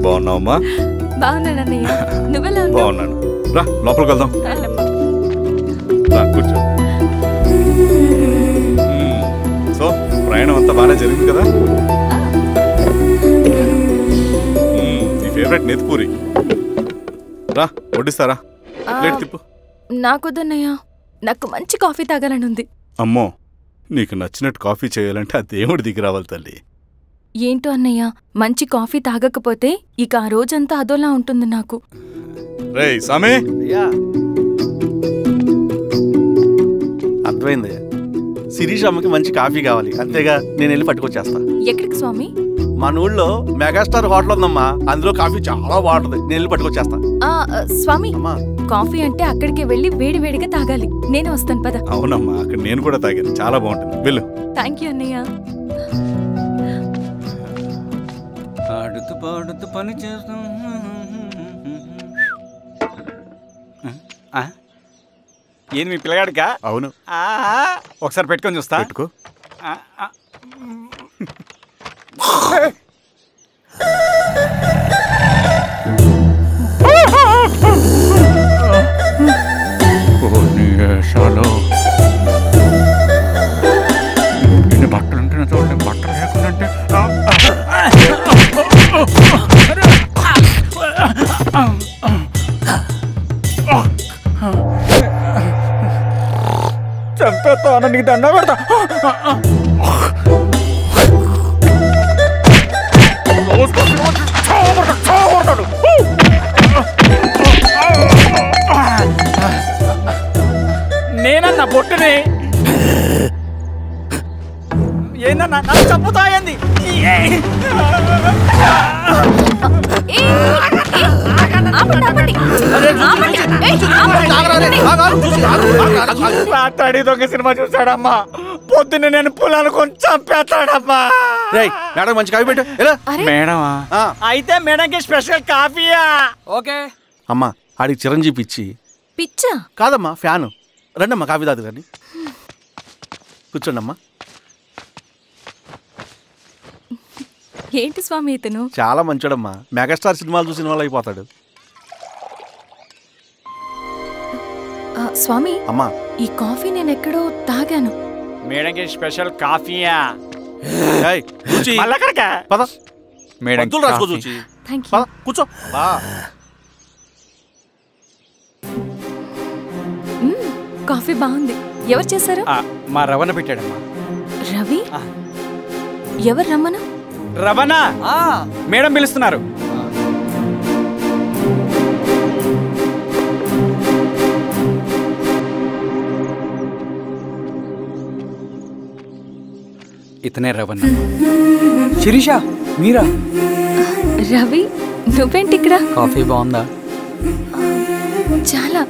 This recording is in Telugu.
బాగున్నావమ్మా? బాగున్నానన్నయ్య. నువ్వెలా ఉన్నావు? బాగున్నాను. రా లోపలికి వెళ్దాం. రా కూర్చో. సో ప్రయాణం అంతా బాగానే జరిగింది కదా? నీ ఫేవరెట్ నెత్తిపూరి. రా వడ్డిస్తారా? ప్లేట్ తిప్పు. నాకొద్దన్నయ్య, నాకు మంచి కాఫీ తాగాలని ఉంది. అమ్మో, నీకు నచ్చినట్టు కాఫీ చేయాలంటే ఆ దేవుడి దిగి రావాలి తల్లి. ఏంటో అన్నయ్య, మంచి కాఫీ తాగకపోతే ఇక ఆ రోజంతా అదోలా ఉంటుంది నాకు. రేయ్ సామి, అర్థమైంది. శిరీష్ అమ్మకి మంచి కాఫీ కావాలి, అంతేగా నేను వెళ్ళి పట్టుకొచ్చేస్తా. ఎక్కడికి స్వామి? మన ఊళ్ళో మెగాస్టార్ హోటల్ ఉందమ్మా, అందులో కాఫీ చాలా బాగుంటుంది, నేను వెళ్ళి పట్టుకొచ్చేస్తా. స్వామి, కాఫీ అంటే అక్కడికి వెళ్ళి వేడి వేడిగా తాగాలి. నేను వస్తాను పద. అవునమ్మా, అక్కడ నేను కూడా తాగాను, చాలా బాగుంటుంది. వెళ్ళు. థ్యాంక్ యూ అన్నయ్య. ఆడుతూ పాడుతూ పని చేస్తాం. ఏంది మీ పిల్లగాడికా? అవును. ఒకసారి పెట్టుకొని చూస్తా. పెట్టుకో. ఇన్ని బట్టలు ఉంటే చూడండి, బట్టలు లేకుండా చంపేస్తా. నీకు దండ పెడతా. నేనన్నా బొట్టుని ఏందన్నా నన్ను చంపుతా ఏంది? రాత్రి దొంగ సినిమా చూసాడమ్మా, పొద్దున్న నేను పొలాన్ని కొంచెం చంపేస్తాడమ్మా. మేడం మంచి కాఫీ పెట్టు. మేడమా? అయితే మేడంకి స్పెషల్ కాఫీయా? ఓకే అమ్మా. ఆడికి చిరంజీవి పిచ్చి. పిచ్చా? కాదమ్మా, ఫ్యాను. రండమ్మా కాఫీ తాదు కానీ. కూర్చోండి అమ్మా. ఏంటి స్వామి ఇతను? చాలా మంచోడమ్మా, మెగాస్టార్ సినిమాలు చూసి సినిమాలు అయిపోతాడు. స్వామి అమ్మా, ఈ కాఫీ నేను ఎక్కడో తాగాను. మేడంకి స్పెషల్ కాఫీయా? పద మేడం రాసుకో చూచి. పద కూర్చో. కాఫీ బాగుంది. ఎవరు చేశారు? మా రవణ పెట్టాడమ్మా. రవి? ఎవరు రమ్మన? రవణ మేడం పిలుస్తున్నారు. ఇతనే రవణ. శిరీష మీరా? రవి నువ్వేంటి ఇక్కడ? కాఫీ బాగుందా? చాలా.